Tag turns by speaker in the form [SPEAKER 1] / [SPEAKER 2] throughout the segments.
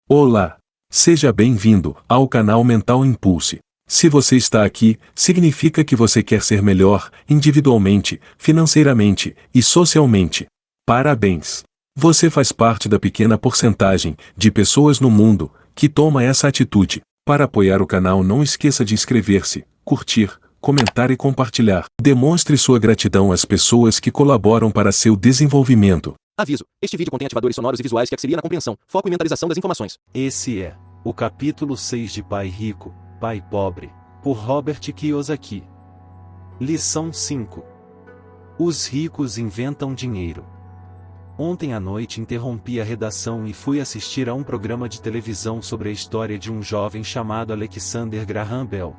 [SPEAKER 1] Olá! Seja bem-vindo ao canal Mental Impulse. Se você está aqui, significa que você quer ser melhor, individualmente, financeiramente e socialmente. Parabéns! Você faz parte da pequena porcentagem de pessoas no mundo que toma essa atitude. Para apoiar o canal, não esqueça de inscrever-se, curtir, comentar e compartilhar. Demonstre sua gratidão às pessoas que colaboram para seu desenvolvimento.
[SPEAKER 2] Aviso: este vídeo contém ativadores sonoros e visuais que auxiliam na compreensão, foco e mentalização das informações.
[SPEAKER 3] Esse é o capítulo 6 de Pai Rico, Pai Pobre, por Robert Kiyosaki. Lição 5. Os ricos inventam dinheiro. Ontem à noite interrompi a redação e fui assistir a um programa de televisão sobre a história de um jovem chamado Alexander Graham Bell.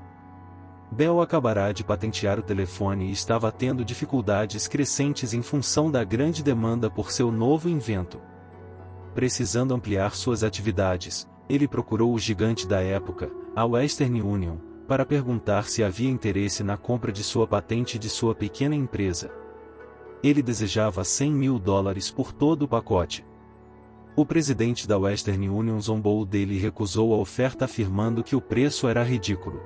[SPEAKER 3] Bell acabará de patentear o telefone e estava tendo dificuldades crescentes em função da grande demanda por seu novo invento. Precisando ampliar suas atividades, ele procurou o gigante da época, a Western Union, para perguntar se havia interesse na compra de sua patente de sua pequena empresa. Ele desejava $100 mil por todo o pacote. O presidente da Western Union zombou dele e recusou a oferta, afirmando que o preço era ridículo.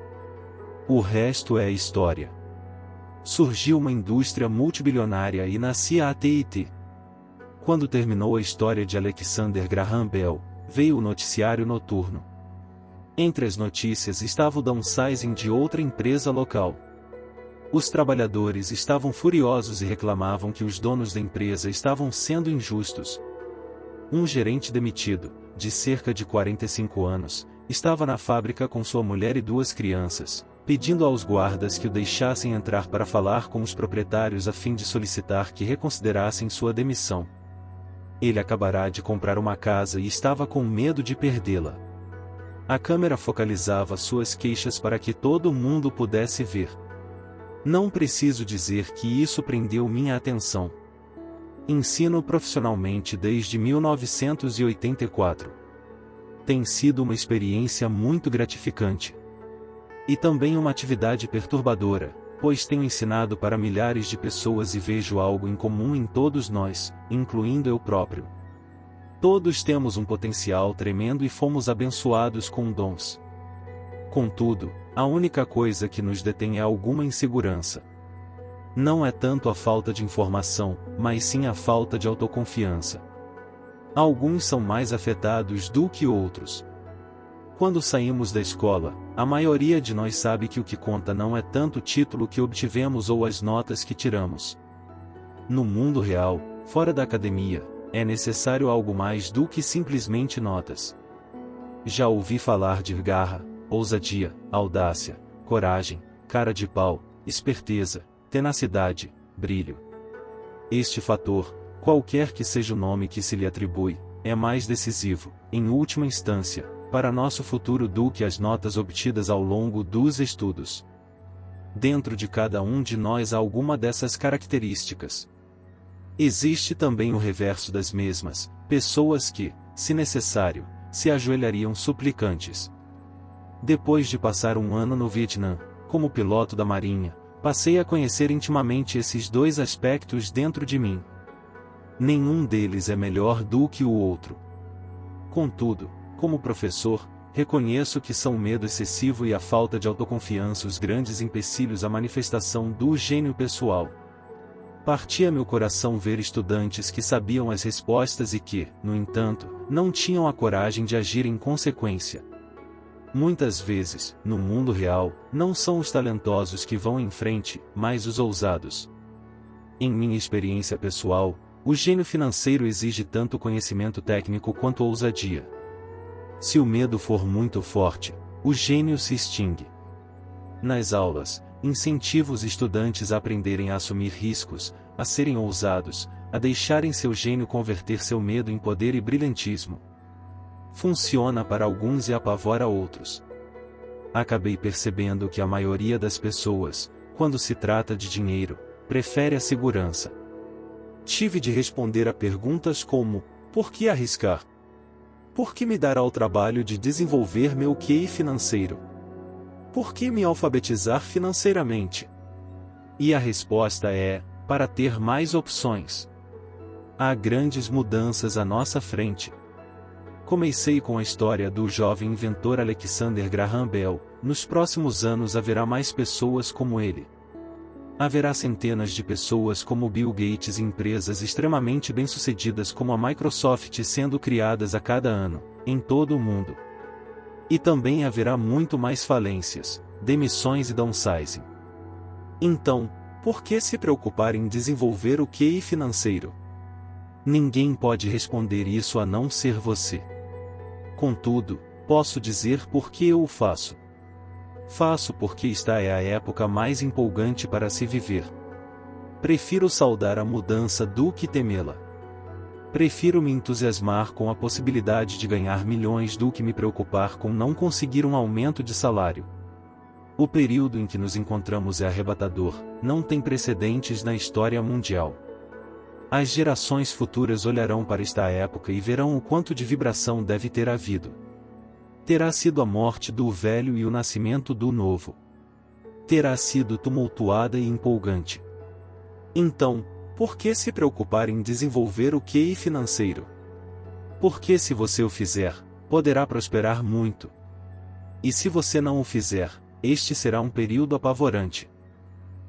[SPEAKER 3] O resto é história. Surgiu uma indústria multibilionária e nascia a AT&T. Quando terminou a história de Alexander Graham Bell, veio o noticiário noturno. Entre as notícias estava o downsizing de outra empresa local. Os trabalhadores estavam furiosos e reclamavam que os donos da empresa estavam sendo injustos. Um gerente demitido, de cerca de 45 anos, estava na fábrica com sua mulher e 2 crianças, pedindo aos guardas que o deixassem entrar para falar com os proprietários a fim de solicitar que reconsiderassem sua demissão. Ele acabará de comprar uma casa e estava com medo de perdê-la. A câmera focalizava suas queixas para que todo mundo pudesse ver. Não preciso dizer que isso prendeu minha atenção. Ensino profissionalmente desde 1984. Tem sido uma experiência muito gratificante. E também uma atividade perturbadora, pois tenho ensinado para milhares de pessoas e vejo algo em comum em todos nós, incluindo eu próprio. Todos temos um potencial tremendo e fomos abençoados com dons. Contudo, a única coisa que nos detém é alguma insegurança. Não é tanto a falta de informação, mas sim a falta de autoconfiança. Alguns são mais afetados do que outros. Quando saímos da escola, a maioria de nós sabe que o que conta não é tanto o título que obtivemos ou as notas que tiramos. No mundo real, fora da academia, é necessário algo mais do que simplesmente notas. Já ouvi falar de garra, ousadia, audácia, coragem, cara de pau, esperteza, tenacidade, brilho. Este fator, qualquer que seja o nome que se lhe atribui, é mais decisivo, em última instância, para nosso futuro do que as notas obtidas ao longo dos estudos. Dentro de cada um de nós há alguma dessas características. Existe também o reverso das mesmas, pessoas que, se necessário, se ajoelhariam suplicantes. Depois de passar um ano no Vietnã, como piloto da Marinha, passei a conhecer intimamente esses 2 aspectos dentro de mim. Nenhum deles é melhor do que o outro. Contudo, como professor, reconheço que são o medo excessivo e a falta de autoconfiança os grandes empecilhos à manifestação do gênio pessoal. Partia meu coração ver estudantes que sabiam as respostas e que, no entanto, não tinham a coragem de agir em consequência. Muitas vezes, no mundo real, não são os talentosos que vão em frente, mas os ousados. Em minha experiência pessoal, o gênio financeiro exige tanto conhecimento técnico quanto ousadia. Se o medo for muito forte, o gênio se extingue. Nas aulas, incentivo os estudantes a aprenderem a assumir riscos, a serem ousados, a deixarem seu gênio converter seu medo em poder e brilhantismo. Funciona para alguns e apavora outros. Acabei percebendo que a maioria das pessoas, quando se trata de dinheiro, prefere a segurança. Tive de responder a perguntas como: por que arriscar? Por que me dar ao trabalho de desenvolver meu QI financeiro? Por que me alfabetizar financeiramente? E a resposta é: para ter mais opções. Há grandes mudanças à nossa frente. Comecei com a história do jovem inventor Alexander Graham Bell. Nos próximos anos haverá mais pessoas como ele. Haverá centenas de pessoas como Bill Gates e empresas extremamente bem-sucedidas como a Microsoft sendo criadas a cada ano, em todo o mundo. E também haverá muito mais falências, demissões e downsizing. Então, por que se preocupar em desenvolver o QI financeiro? Ninguém pode responder isso a não ser você. Contudo, posso dizer por que eu o faço. Faço porque esta é a época mais empolgante para se viver. Prefiro saudar a mudança do que temê-la. Prefiro me entusiasmar com a possibilidade de ganhar milhões do que me preocupar com não conseguir um aumento de salário. O período em que nos encontramos é arrebatador, não tem precedentes na história mundial. As gerações futuras olharão para esta época e verão o quanto de vibração deve ter havido. Terá sido a morte do velho e o nascimento do novo. Terá sido tumultuada e empolgante. Então, por que se preocupar em desenvolver o QI financeiro? Porque se você o fizer, poderá prosperar muito. E se você não o fizer, este será um período apavorante.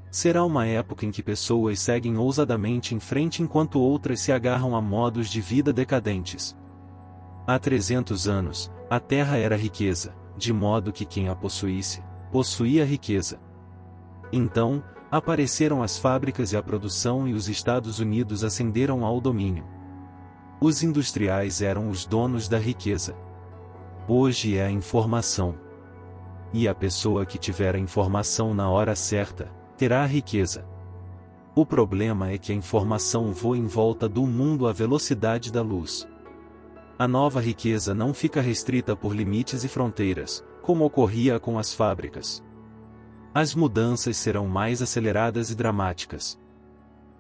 [SPEAKER 3] Será uma época em que pessoas seguem ousadamente em frente enquanto outras se agarram a modos de vida decadentes. Há 300 anos, a terra era riqueza, de modo que quem a possuísse, possuía riqueza. Então, apareceram as fábricas e a produção e os Estados Unidos ascenderam ao domínio. Os industriais eram os donos da riqueza. Hoje é a informação. E a pessoa que tiver a informação na hora certa, terá a riqueza. O problema é que a informação voa em volta do mundo à velocidade da luz. A nova riqueza não fica restrita por limites e fronteiras, como ocorria com as fábricas. As mudanças serão mais aceleradas e dramáticas.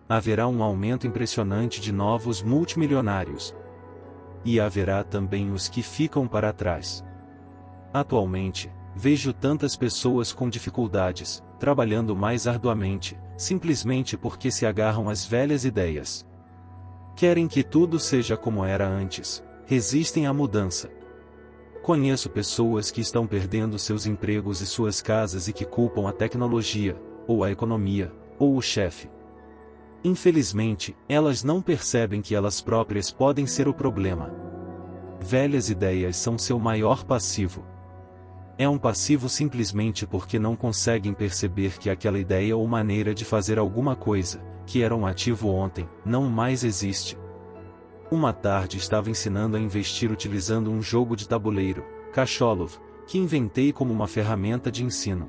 [SPEAKER 3] Haverá um aumento impressionante de novos multimilionários. E haverá também os que ficam para trás. Atualmente, vejo tantas pessoas com dificuldades, trabalhando mais arduamente, simplesmente porque se agarram às velhas ideias. Querem que tudo seja como era antes. Resistem à mudança. Conheço pessoas que estão perdendo seus empregos e suas casas e que culpam a tecnologia, ou a economia, ou o chefe. Infelizmente, elas não percebem que elas próprias podem ser o problema. Velhas ideias são seu maior passivo. É um passivo simplesmente porque não conseguem perceber que aquela ideia ou maneira de fazer alguma coisa, que era um ativo ontem, não mais existe. Uma tarde estava ensinando a investir utilizando um jogo de tabuleiro, Cacholov, que inventei como uma ferramenta de ensino.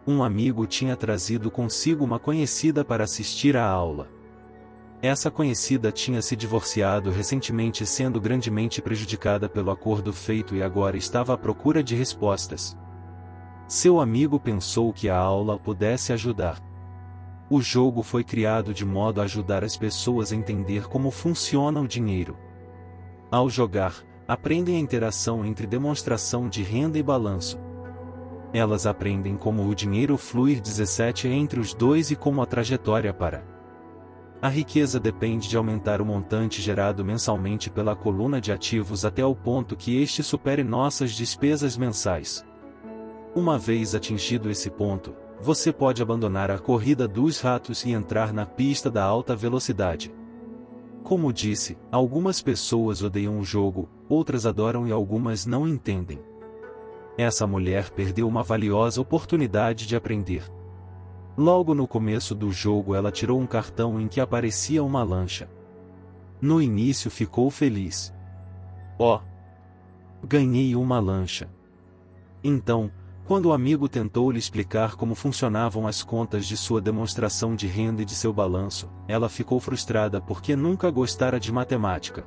[SPEAKER 3] Um amigo tinha trazido consigo uma conhecida para assistir à aula. Essa conhecida tinha se divorciado recentemente, sendo grandemente prejudicada pelo acordo feito e agora estava à procura de respostas. Seu amigo pensou que a aula pudesse ajudar. O jogo foi criado de modo a ajudar as pessoas a entender como funciona o dinheiro. Ao jogar, aprendem a interação entre demonstração de renda e balanço. Elas aprendem como o dinheiro flui 17 entre os dois e como a trajetória para. A riqueza depende de aumentar o montante gerado mensalmente pela coluna de ativos até o ponto que este supere nossas despesas mensais. Uma vez atingido esse ponto, você pode abandonar a corrida dos ratos e entrar na pista da alta velocidade. Como disse, algumas pessoas odeiam o jogo, outras adoram e algumas não entendem. Essa mulher perdeu uma valiosa oportunidade de aprender. Logo no começo do jogo ela tirou um cartão em que aparecia uma lancha. No início ficou feliz. Oh! Ganhei uma lancha. Então, quando o amigo tentou lhe explicar como funcionavam as contas de sua demonstração de renda e de seu balanço, ela ficou frustrada porque nunca gostara de matemática.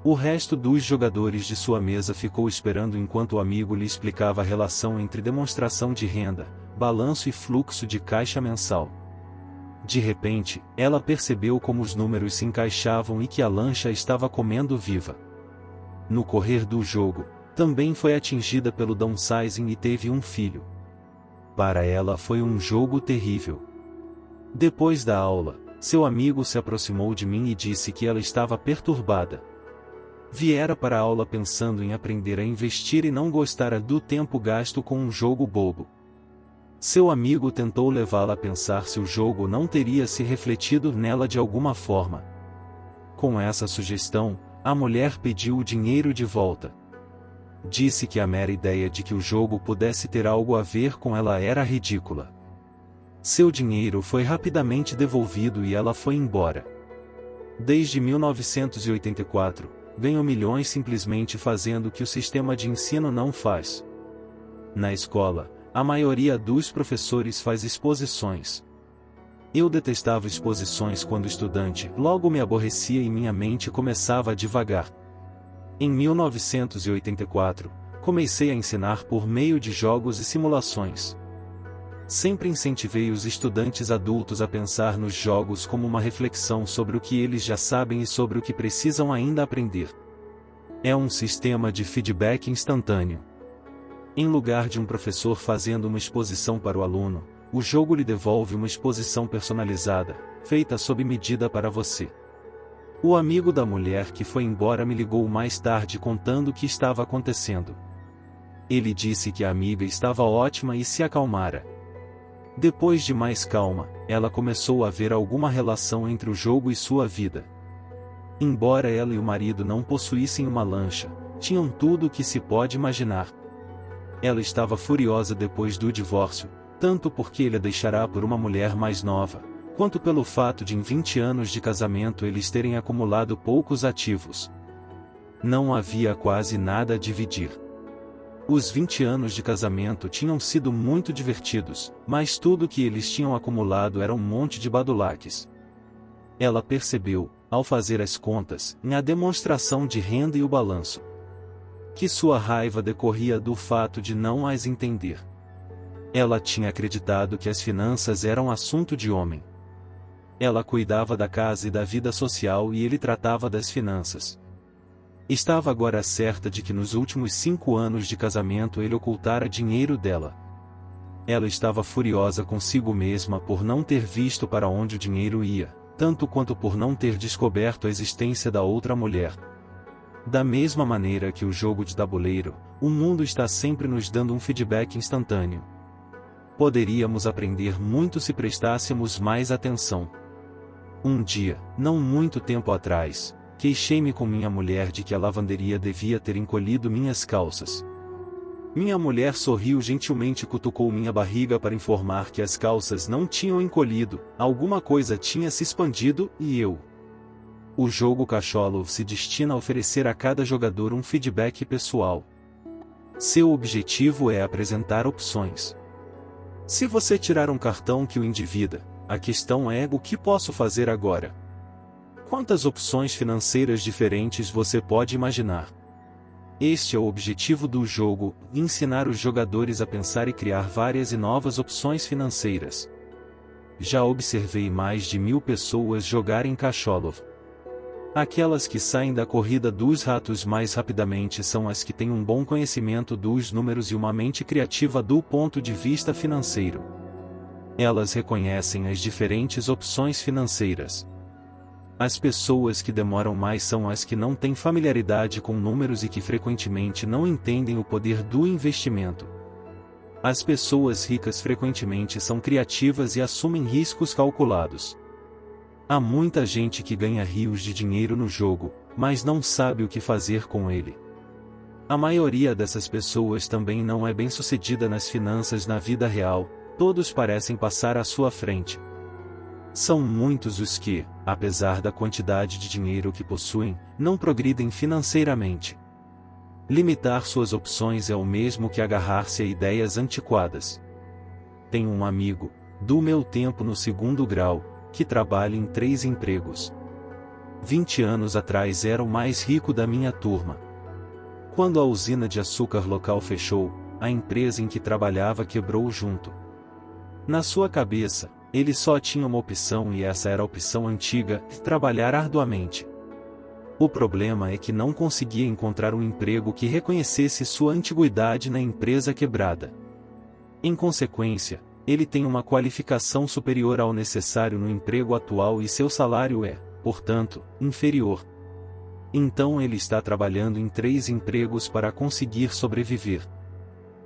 [SPEAKER 3] O resto dos jogadores de sua mesa ficou esperando enquanto o amigo lhe explicava a relação entre demonstração de renda, balanço e fluxo de caixa mensal. De repente, ela percebeu como os números se encaixavam e que a lancha estava comendo viva. No correr do jogo, também foi atingida pelo downsizing e teve um filho. Para ela foi um jogo terrível. Depois da aula, seu amigo se aproximou de mim e disse que ela estava perturbada. Viera para a aula pensando em aprender a investir e não gostara do tempo gasto com um jogo bobo. Seu amigo tentou levá-la a pensar se o jogo não teria se refletido nela de alguma forma. Com essa sugestão, a mulher pediu o dinheiro de volta. Disse que a mera ideia de que o jogo pudesse ter algo a ver com ela era ridícula. Seu dinheiro foi rapidamente devolvido e ela foi embora. Desde 1984, ganham milhões simplesmente fazendo o que o sistema de ensino não faz. Na escola, a maioria dos professores faz exposições. Eu detestava exposições quando estudante, logo me aborrecia e minha mente começava a divagar. Em 1984, comecei a ensinar por meio de jogos e simulações. Sempre incentivei os estudantes adultos a pensar nos jogos como uma reflexão sobre o que eles já sabem e sobre o que precisam ainda aprender. É um sistema de feedback instantâneo. Em lugar de um professor fazendo uma exposição para o aluno, o jogo lhe devolve uma exposição personalizada, feita sob medida para você. O amigo da mulher que foi embora me ligou mais tarde contando o que estava acontecendo. Ele disse que a amiga estava ótima e se acalmara. Depois de mais calma, ela começou a ver alguma relação entre o jogo e sua vida. Embora ela e o marido não possuíssem uma lancha, tinham tudo o que se pode imaginar. Ela estava furiosa depois do divórcio, tanto porque ele a deixará por uma mulher mais nova, quanto pelo fato de em 20 anos de casamento eles terem acumulado poucos ativos. Não havia quase nada a dividir. Os 20 anos de casamento tinham sido muito divertidos, mas tudo que eles tinham acumulado era um monte de badulaques. Ela percebeu, ao fazer as contas, na demonstração de renda e o balanço, que sua raiva decorria do fato de não as entender. Ela tinha acreditado que as finanças eram assunto de homem. Ela cuidava da casa e da vida social e ele tratava das finanças. Estava agora certa de que nos últimos 5 anos de casamento ele ocultara dinheiro dela. Ela estava furiosa consigo mesma por não ter visto para onde o dinheiro ia, tanto quanto por não ter descoberto a existência da outra mulher. Da mesma maneira que o jogo de tabuleiro, o mundo está sempre nos dando um feedback instantâneo. Poderíamos aprender muito se prestássemos mais atenção. Um dia, não muito tempo atrás, queixei-me com minha mulher de que a lavanderia devia ter encolhido minhas calças. Minha mulher sorriu gentilmente e cutucou minha barriga para informar que as calças não tinham encolhido, alguma coisa tinha se expandido e eu. O jogo Cacholove se destina a oferecer a cada jogador um feedback pessoal. Seu objetivo é apresentar opções. Se você tirar um cartão que o endivida, a questão é: o que posso fazer agora? Quantas opções financeiras diferentes você pode imaginar? Este é o objetivo do jogo: ensinar os jogadores a pensar e criar várias e novas opções financeiras. Já observei mais de 1000 pessoas jogarem Cacholove. Aquelas que saem da corrida dos ratos mais rapidamente são as que têm um bom conhecimento dos números e uma mente criativa do ponto de vista financeiro. Elas reconhecem as diferentes opções financeiras. As pessoas que demoram mais são as que não têm familiaridade com números e que frequentemente não entendem o poder do investimento. As pessoas ricas frequentemente são criativas e assumem riscos calculados. Há muita gente que ganha rios de dinheiro no jogo, mas não sabe o que fazer com ele. A maioria dessas pessoas também não é bem-sucedida nas finanças na vida real, todos parecem passar à sua frente. São muitos os que, apesar da quantidade de dinheiro que possuem, não progridem financeiramente. Limitar suas opções é o mesmo que agarrar-se a ideias antiquadas. Tenho um amigo, do meu tempo no 2º grau, que trabalha em 3 empregos. 20 anos atrás era o mais rico da minha turma. Quando a usina de açúcar local fechou, a empresa em que trabalhava quebrou junto. Na sua cabeça, ele só tinha uma opção e essa era a opção antiga: trabalhar arduamente. O problema é que não conseguia encontrar um emprego que reconhecesse sua antiguidade na empresa quebrada. Em consequência, ele tem uma qualificação superior ao necessário no emprego atual e seu salário é, portanto, inferior. Então ele está trabalhando em 3 empregos para conseguir sobreviver.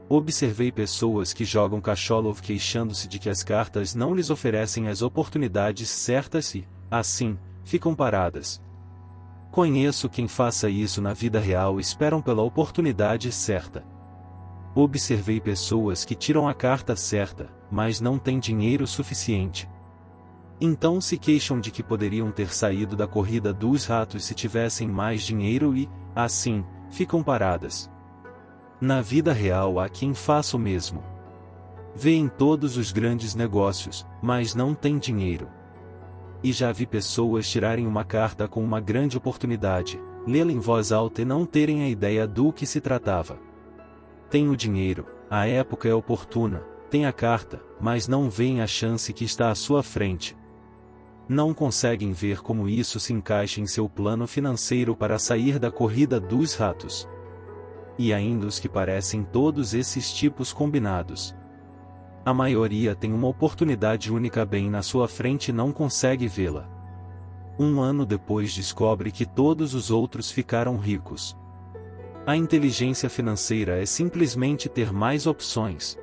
[SPEAKER 3] Observei pessoas que jogam cacholov queixando-se de que as cartas não lhes oferecem as oportunidades certas e, assim, ficam paradas. Conheço quem faça isso na vida real e esperam pela oportunidade certa. Observei pessoas que tiram a carta certa, mas não têm dinheiro suficiente. Então se queixam de que poderiam ter saído da corrida dos ratos se tivessem mais dinheiro e, assim, ficam paradas. Na vida real há quem faça o mesmo. Vêem todos os grandes negócios, mas não têm dinheiro. E já vi pessoas tirarem uma carta com uma grande oportunidade, lê-la em voz alta e não terem a ideia do que se tratava. Tem o dinheiro, a época é oportuna, tem a carta, mas não veem a chance que está à sua frente. Não conseguem ver como isso se encaixa em seu plano financeiro para sair da corrida dos ratos. E ainda os que parecem todos esses tipos combinados. A maioria tem uma oportunidade única bem na sua frente e não consegue vê-la. Um ano depois descobre que todos os outros ficaram ricos. A inteligência financeira é simplesmente ter mais opções.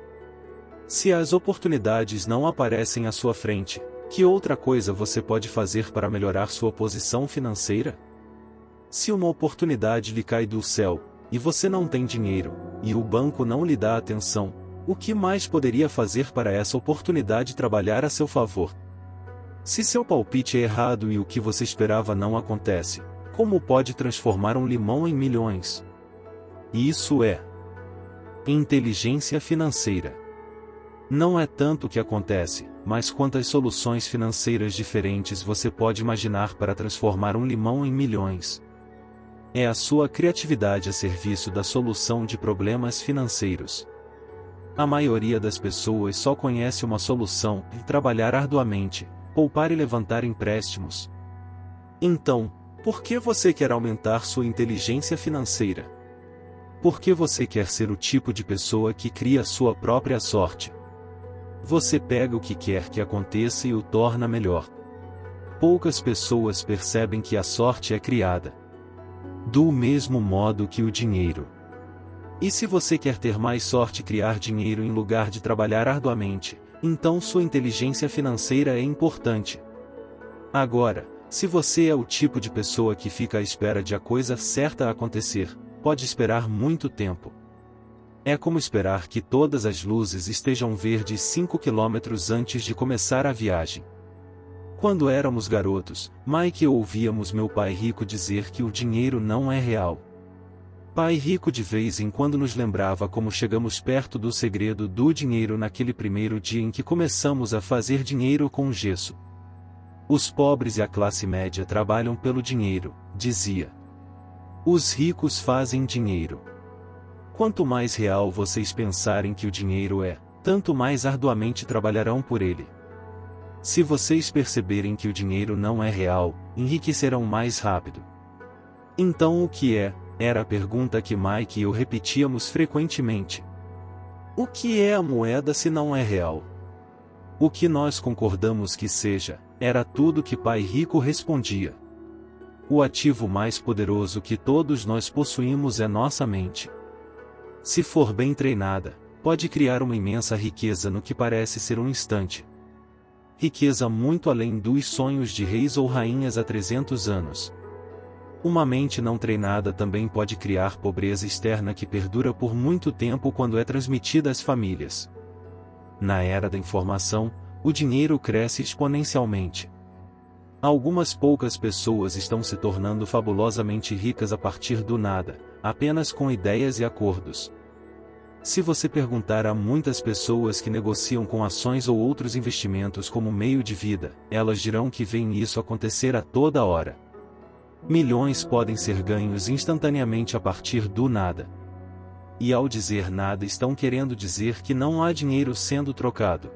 [SPEAKER 3] Se as oportunidades não aparecem à sua frente, que outra coisa você pode fazer para melhorar sua posição financeira? Se uma oportunidade lhe cai do céu, e você não tem dinheiro, e o banco não lhe dá atenção, o que mais poderia fazer para essa oportunidade trabalhar a seu favor? Se seu palpite é errado e o que você esperava não acontece, como pode transformar um limão em milhões? Isso é inteligência financeira. Não é tanto o que acontece, mas quantas soluções financeiras diferentes você pode imaginar para transformar um limão em milhões. É a sua criatividade a serviço da solução de problemas financeiros. A maioria das pessoas só conhece uma solução: trabalhar arduamente, poupar e levantar empréstimos. Então, por que você quer aumentar sua inteligência financeira? Por que você quer ser o tipo de pessoa que cria sua própria sorte? Você pega o que quer que aconteça e o torna melhor. Poucas pessoas percebem que a sorte é criada. Do mesmo modo que o dinheiro. E se você quer ter mais sorte e criar dinheiro em lugar de trabalhar arduamente, então sua inteligência financeira é importante. Agora, se você é o tipo de pessoa que fica à espera de a coisa certa acontecer, pode esperar muito tempo. É como esperar que todas as luzes estejam verdes 5 quilômetros antes de começar a viagem. Quando éramos garotos, Mike e eu ouvíamos meu pai rico dizer que o dinheiro não é real. Pai rico de vez em quando nos lembrava como chegamos perto do segredo do dinheiro naquele primeiro dia em que começamos a fazer dinheiro com gesso. Os pobres e a classe média trabalham pelo dinheiro, dizia. Os ricos fazem dinheiro. Quanto mais real vocês pensarem que o dinheiro é, tanto mais arduamente trabalharão por ele. Se vocês perceberem que o dinheiro não é real, enriquecerão mais rápido. Então o que é? Era a pergunta que Mike e eu repetíamos frequentemente. O que é a moeda se não é real? O que nós concordamos que seja, era tudo que Pai Rico respondia. O ativo mais poderoso que todos nós possuímos é nossa mente. Se for bem treinada, pode criar uma imensa riqueza no que parece ser um instante. Riqueza muito além dos sonhos de reis ou rainhas há 300 anos. Uma mente não treinada também pode criar pobreza externa que perdura por muito tempo quando é transmitida às famílias. Na era da informação, o dinheiro cresce exponencialmente. Algumas poucas pessoas estão se tornando fabulosamente ricas a partir do nada, apenas com ideias e acordos. Se você perguntar a muitas pessoas que negociam com ações ou outros investimentos como meio de vida, elas dirão que veem isso acontecer a toda hora. Milhões podem ser ganhos instantaneamente a partir do nada. E ao dizer nada estão querendo dizer que não há dinheiro sendo trocado.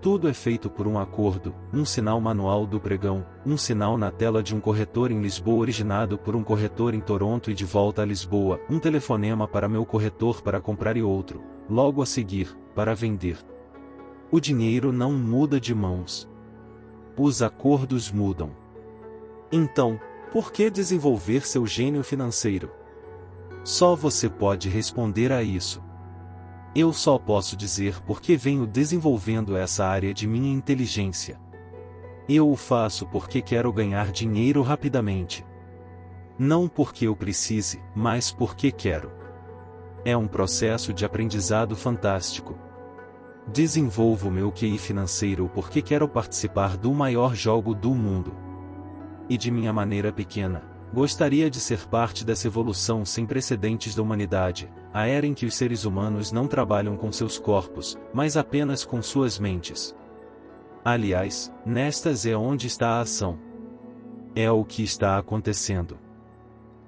[SPEAKER 3] Tudo é feito por um acordo, um sinal manual do pregão, um sinal na tela de um corretor em Lisboa originado por um corretor em Toronto e de volta a Lisboa, um telefonema para meu corretor para comprar e outro, logo a seguir, para vender. O dinheiro não muda de mãos. Os acordos mudam. Então, Por que desenvolver seu gênio financeiro? Só você pode responder a isso. Eu só posso dizer porque venho desenvolvendo essa área de minha inteligência. Eu o faço porque quero ganhar dinheiro rapidamente. Não porque eu precise, mas porque quero. É um processo de aprendizado fantástico. Desenvolvo meu QI financeiro porque quero participar do maior jogo do mundo. E de minha maneira pequena, gostaria de ser parte dessa evolução sem precedentes da humanidade, a era em que os seres humanos não trabalham com seus corpos, mas apenas com suas mentes. Aliás, nestas é onde está a ação. É o que está acontecendo.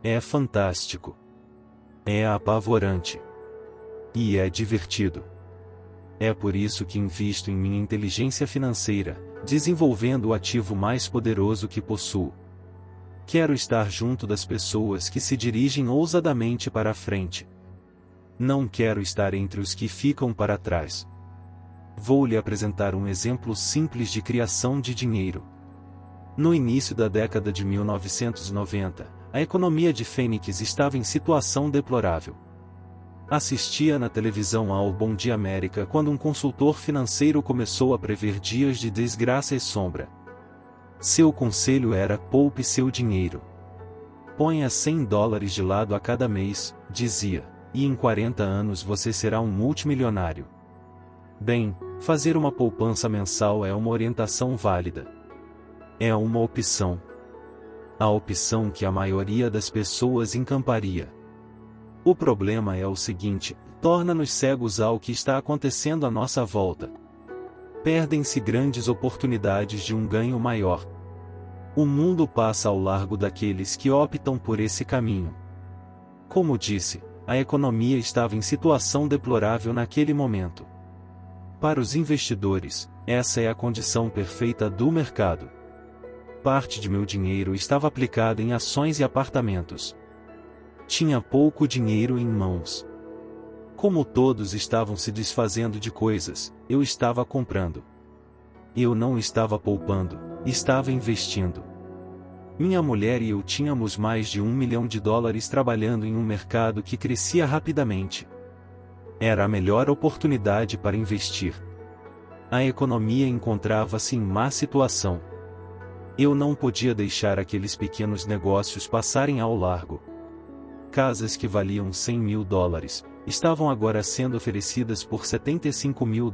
[SPEAKER 3] É fantástico. É apavorante. E é divertido. É por isso que invisto em minha inteligência financeira, desenvolvendo o ativo mais poderoso que possuo. Quero estar junto das pessoas que se dirigem ousadamente para a frente. Não quero estar entre os que ficam para trás. Vou lhe apresentar um exemplo simples de criação de dinheiro. No início da década de 1990, a economia de Phoenix estava em situação deplorável. Assistia na televisão ao Bom Dia América quando um consultor financeiro começou a prever dias de desgraça e sombra. Seu conselho era: poupe seu dinheiro. Ponha $100 de lado a cada mês, dizia, e em 40 anos você será um multimilionário. Bem, fazer uma poupança mensal é uma orientação válida. É uma opção. A opção que a maioria das pessoas encamparia. O problema é o seguinte: torna-nos cegos ao que está acontecendo à nossa volta. Perdem-se grandes oportunidades de um ganho maior. O mundo passa ao largo daqueles que optam por esse caminho. Como disse, a economia estava em situação deplorável naquele momento. Para os investidores, essa é a condição perfeita do mercado. Parte de meu dinheiro estava aplicada em ações e apartamentos. Tinha pouco dinheiro em mãos. Como todos estavam se desfazendo de coisas, eu estava comprando. Eu não estava poupando, estava investindo. Minha mulher e eu tínhamos mais de $1 milhão trabalhando em um mercado que crescia rapidamente. Era a melhor oportunidade para investir. A economia encontrava-se em má situação. Eu não podia deixar aqueles pequenos negócios passarem ao largo. Casas que valiam $100 mil estavam agora sendo oferecidas por $75 mil.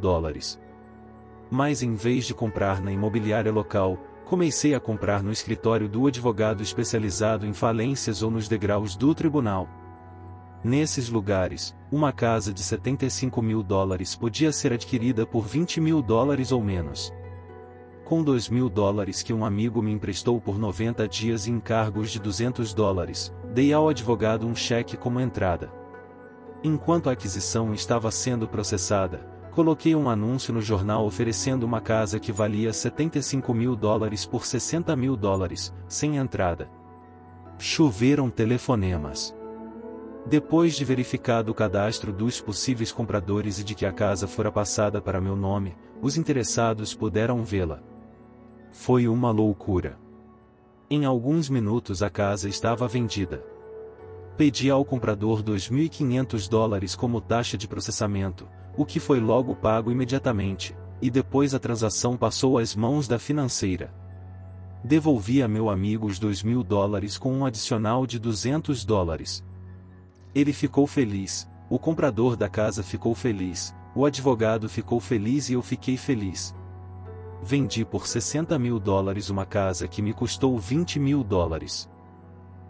[SPEAKER 3] Mas em vez de comprar na imobiliária local, comecei a comprar no escritório do advogado especializado em falências ou nos degraus do tribunal. Nesses lugares, uma casa de $75 mil podia ser adquirida por $20 mil ou menos. Com $2 mil que um amigo me emprestou por 90 dias e encargos de $200, dei ao advogado um cheque como entrada. Enquanto a aquisição estava sendo processada, coloquei um anúncio no jornal oferecendo uma casa que valia $75 mil por $60 mil, sem entrada. Choveram telefonemas. Depois de verificado o cadastro dos possíveis compradores e de que a casa fora passada para meu nome, os interessados puderam vê-la. Foi uma loucura. Em alguns minutos a casa estava vendida. Pedi ao comprador $2.500 como taxa de processamento, o que foi logo pago imediatamente, e depois a transação passou às mãos da financeira. Devolvi a meu amigo os $2 mil com um adicional de $200. Ele ficou feliz, o comprador da casa ficou feliz, o advogado ficou feliz e eu fiquei feliz. Vendi por $60 mil uma casa que me custou $20 mil.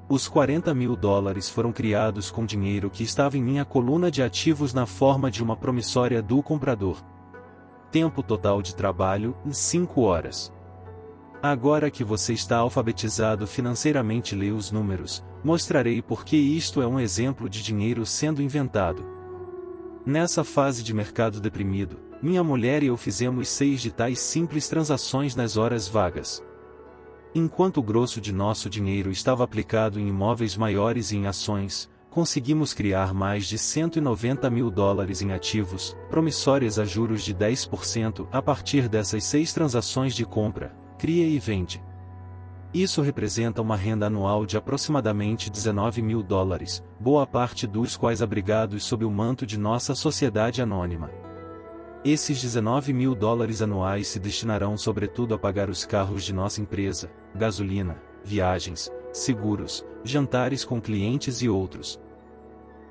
[SPEAKER 3] Os $40 mil foram criados com dinheiro que estava em minha coluna de ativos na forma de uma promissória do comprador. Tempo total de trabalho, 5 horas. Agora que você está alfabetizado financeiramente, leia os números, mostrarei por que isto é um exemplo de dinheiro sendo inventado. Nessa fase de mercado deprimido, minha mulher e eu fizemos 6 de tais simples transações nas horas vagas. Enquanto o grosso de nosso dinheiro estava aplicado em imóveis maiores e em ações, conseguimos criar mais de $190 mil em ativos, promissórias a juros de 10% a partir dessas 6 transações de compra, cria e vende. Isso representa uma renda anual de aproximadamente 19 mil dólares, boa parte dos quais abrigados sob o manto de nossa sociedade anônima. Esses 19 mil dólares anuais se destinarão sobretudo a pagar os carros de nossa empresa, gasolina, viagens, seguros, jantares com clientes e outros.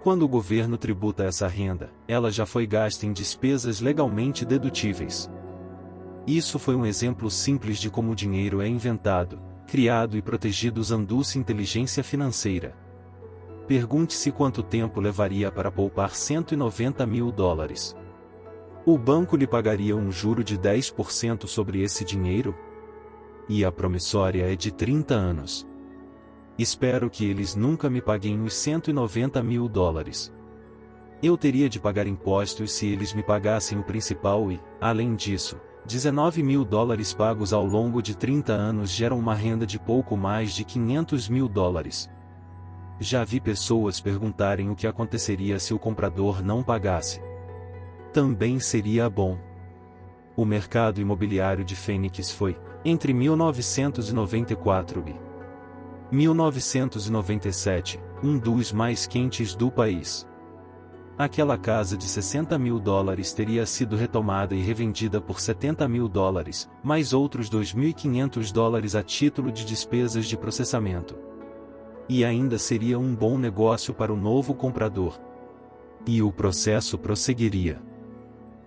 [SPEAKER 3] Quando o governo tributa essa renda, ela já foi gasta em despesas legalmente dedutíveis. Isso foi um exemplo simples de como o dinheiro é inventado, criado e protegido usando-se inteligência financeira. Pergunte-se quanto tempo levaria para poupar 190 mil dólares. O banco lhe pagaria um juro de 10% sobre esse dinheiro? E a promissória é de 30 anos. Espero que eles nunca me paguem os 190 mil dólares. Eu teria de pagar impostos se eles me pagassem o principal e, além disso, 19 mil dólares pagos ao longo de 30 anos geram uma renda de pouco mais de 500 mil dólares. Já vi pessoas perguntarem o que aconteceria se o comprador não pagasse. Também seria bom. O mercado imobiliário de Phoenix foi, entre 1994 e 1997, um dos mais quentes do país. Aquela casa de 60 mil dólares teria sido retomada e revendida por 70 mil dólares, mais outros 2.500 dólares a título de despesas de processamento. E ainda seria um bom negócio para o novo comprador. E o processo prosseguiria.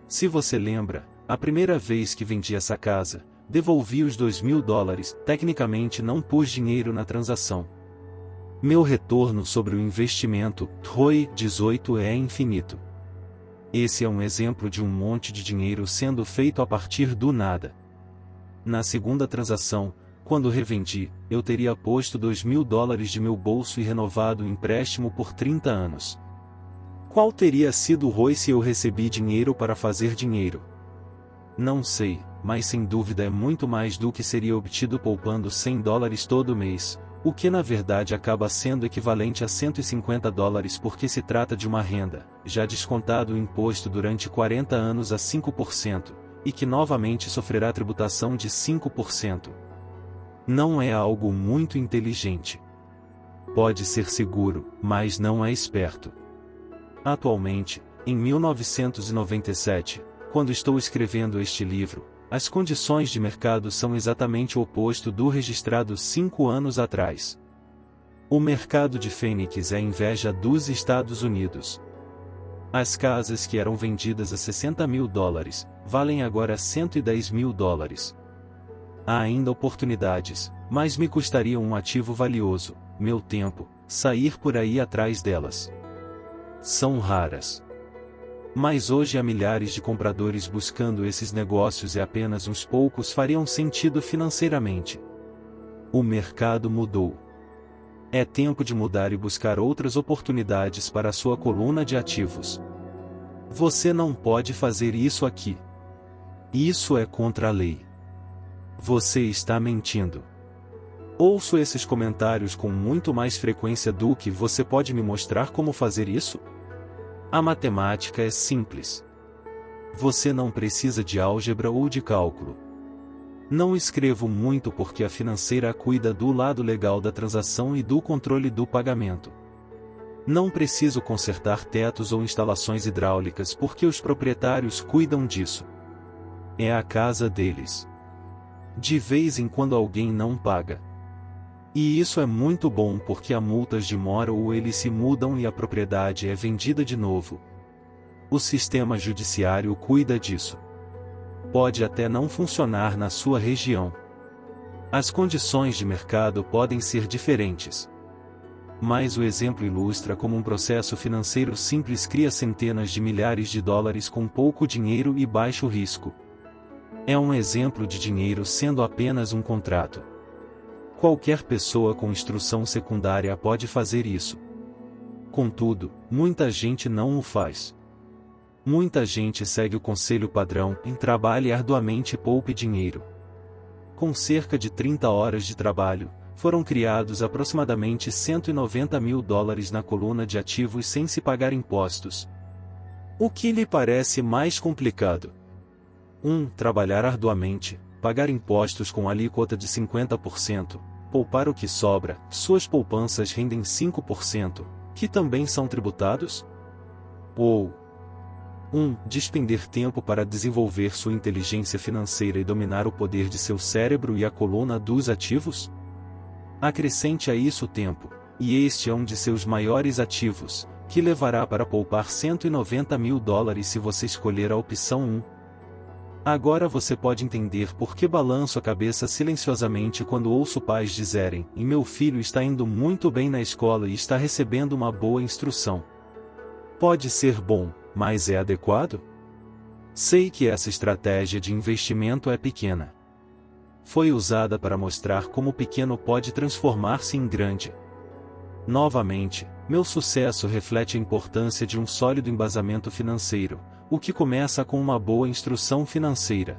[SPEAKER 3] Se você lembra, a primeira vez que vendi essa casa, devolvi os 2.000 dólares, tecnicamente não pus dinheiro na transação. Meu retorno sobre o investimento, ROI 18, é infinito. Esse é um exemplo de um monte de dinheiro sendo feito a partir do nada. Na segunda transação, quando revendi, eu teria posto 2.000 dólares de meu bolso e renovado o empréstimo por 30 anos. Qual teria sido o ROI se eu recebi dinheiro para fazer dinheiro? Não sei, mas sem dúvida é muito mais do que seria obtido poupando 100 dólares todo mês, o que na verdade acaba sendo equivalente a 150 dólares porque se trata de uma renda, já descontado o imposto durante 40 anos a 5%, e que novamente sofrerá tributação de 5%. Não é algo muito inteligente. Pode ser seguro, mas não é esperto. Atualmente, em 1997, quando estou escrevendo este livro, as condições de mercado são exatamente o oposto do registrado 5 anos atrás. O mercado de Phoenix é a inveja dos Estados Unidos. As casas que eram vendidas a 60 mil dólares, valem agora 110 mil dólares. Há ainda oportunidades, mas me custaria um ativo valioso, meu tempo, sair por aí atrás delas. São raras. Mas hoje há milhares de compradores buscando esses negócios e apenas uns poucos fariam sentido financeiramente. O mercado mudou. É tempo de mudar e buscar outras oportunidades para a sua coluna de ativos. Você não pode fazer isso aqui. Isso é contra a lei. Você está mentindo. Ouço esses comentários com muito mais frequência do que você pode me mostrar como fazer isso? A matemática é simples. Você não precisa de álgebra ou de cálculo. Não escrevo muito porque a financeira cuida do lado legal da transação e do controle do pagamento. Não preciso consertar tetos ou instalações hidráulicas porque os proprietários cuidam disso. É a casa deles. De vez em quando alguém não paga. E isso é muito bom porque há multas de mora ou eles se mudam e a propriedade é vendida de novo. O sistema judiciário cuida disso. Pode até não funcionar na sua região. As condições de mercado podem ser diferentes. Mas o exemplo ilustra como um processo financeiro simples cria centenas de milhares de dólares com pouco dinheiro e baixo risco. É um exemplo de dinheiro sendo apenas um contrato. Qualquer pessoa com instrução secundária pode fazer isso. Contudo, muita gente não o faz. Muita gente segue o conselho padrão em trabalhe arduamente e poupe dinheiro. Com cerca de 30 horas de trabalho, foram criados aproximadamente 190 mil dólares na coluna de ativos sem se pagar impostos. O que lhe parece mais complicado? 1. Trabalhar arduamente, pagar impostos com alíquota de 50%. poupar o que sobra, suas poupanças rendem 5%, que também são tributados? Ou 1. Despender tempo para desenvolver sua inteligência financeira e dominar o poder de seu cérebro e a coluna dos ativos? Acrescente a isso o tempo, e este é um de seus maiores ativos, que levará para poupar $190 mil se você escolher a opção 1. Agora você pode entender por que balanço a cabeça silenciosamente quando ouço pais dizerem: "E meu filho está indo muito bem na escola e está recebendo uma boa instrução." Pode ser bom, mas é adequado? Sei que essa estratégia de investimento é pequena. Foi usada para mostrar como pequeno pode transformar-se em grande. Novamente, meu sucesso reflete a importância de um sólido embasamento financeiro, o que começa com uma boa instrução financeira.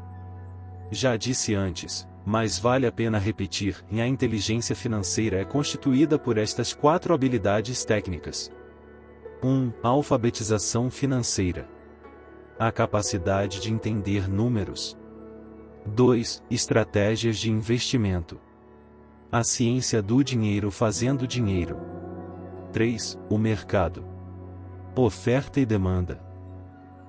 [SPEAKER 3] Já disse antes, mas vale a pena repetir, a inteligência financeira é constituída por estas 4 habilidades técnicas. 1. Alfabetização financeira. A capacidade de entender números. 2. Estratégias de investimento. A ciência do dinheiro fazendo dinheiro. 3. O mercado. Oferta e demanda.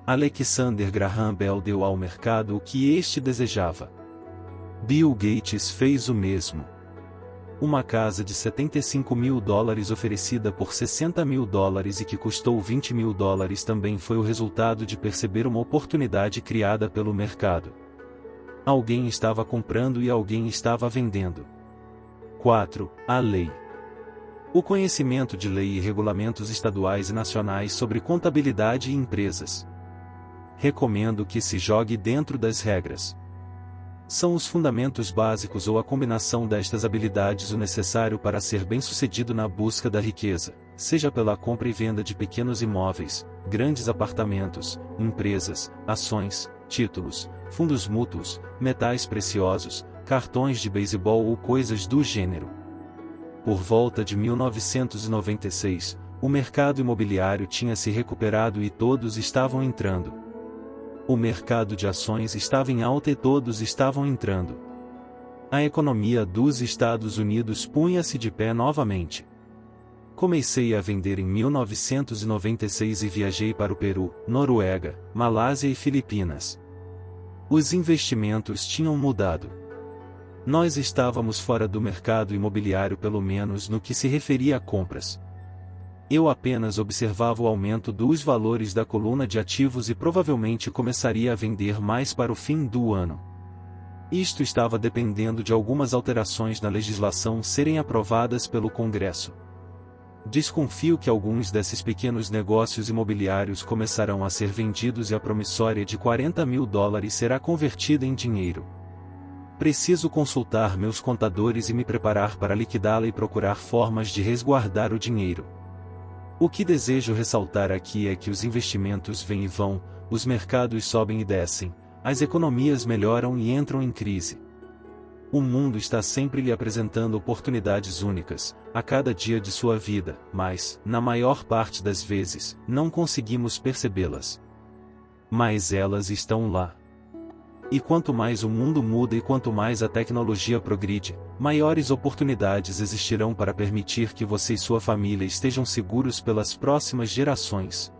[SPEAKER 3] Alexander Graham Bell deu ao mercado o que este desejava. Bill Gates fez o mesmo. Uma casa de $75 mil oferecida por $60 mil e que custou $20 mil também foi o resultado de perceber uma oportunidade criada pelo mercado. Alguém estava comprando e alguém estava vendendo. 4. A lei. O conhecimento de lei e regulamentos estaduais e nacionais sobre contabilidade e empresas. Recomendo que se jogue dentro das regras. São os fundamentos básicos ou a combinação destas habilidades o necessário para ser bem-sucedido na busca da riqueza, seja pela compra e venda de pequenos imóveis, grandes apartamentos, empresas, ações, títulos, fundos mútuos, metais preciosos, cartões de beisebol ou coisas do gênero. Por volta de 1996, o mercado imobiliário tinha se recuperado e todos estavam entrando. O mercado de ações estava em alta e todos estavam entrando. A economia dos Estados Unidos punha-se de pé novamente. Comecei a vender em 1996 e viajei para o Peru, Noruega, Malásia e Filipinas. Os investimentos tinham mudado. Nós estávamos fora do mercado imobiliário, pelo menos no que se referia a compras. Eu apenas observava o aumento dos valores da coluna de ativos e provavelmente começaria a vender mais para o fim do ano. Isto estava dependendo de algumas alterações na legislação serem aprovadas pelo Congresso. Desconfio que alguns desses pequenos negócios imobiliários começarão a ser vendidos e a promissória de $40 mil será convertida em dinheiro. Preciso consultar meus contadores e me preparar para liquidá-la e procurar formas de resguardar o dinheiro. O que desejo ressaltar aqui é que os investimentos vêm e vão, os mercados sobem e descem, as economias melhoram e entram em crise. O mundo está sempre lhe apresentando oportunidades únicas, a cada dia de sua vida, mas, na maior parte das vezes, não conseguimos percebê-las. Mas elas estão lá. E quanto mais o mundo muda e quanto mais a tecnologia progride, maiores oportunidades existirão para permitir que você e sua família estejam seguros pelas próximas gerações.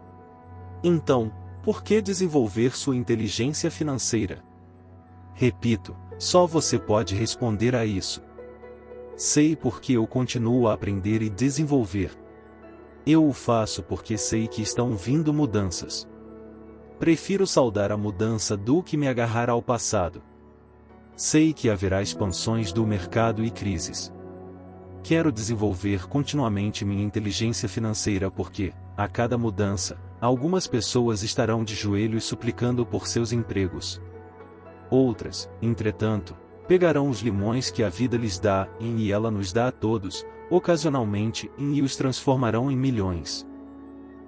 [SPEAKER 3] Então, por que desenvolver sua inteligência financeira? Repito, só você pode responder a isso. Sei porque eu continuo a aprender e desenvolver. Eu o faço porque sei que estão vindo mudanças. Prefiro saudar a mudança do que me agarrar ao passado. Sei que haverá expansões do mercado e crises. Quero desenvolver continuamente minha inteligência financeira porque, a cada mudança, algumas pessoas estarão de joelhos suplicando por seus empregos. Outras, entretanto, pegarão os limões que a vida lhes dá, e ela nos dá a todos, ocasionalmente, e os transformarão em milhões.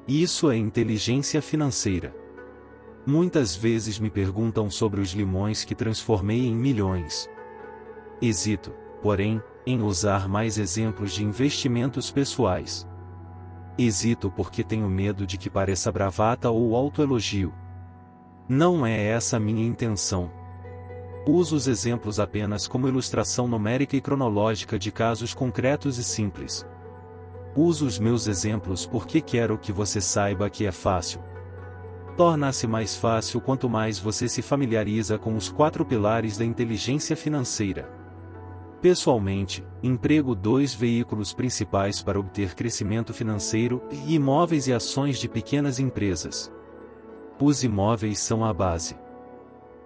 [SPEAKER 3] Isso é inteligência financeira. Muitas vezes me perguntam sobre os limões que transformei em milhões. Hesito, porém, em usar mais exemplos de investimentos pessoais. Hesito porque tenho medo de que pareça bravata ou autoelogio. Não é essa minha intenção. Uso os exemplos apenas como ilustração numérica e cronológica de casos concretos e simples. Uso os meus exemplos porque quero que você saiba que é fácil. Torna-se mais fácil quanto mais você se familiariza com os 4 pilares da inteligência financeira. Pessoalmente, emprego 2 veículos principais para obter crescimento financeiro: imóveis e ações de pequenas empresas. Os imóveis são a base.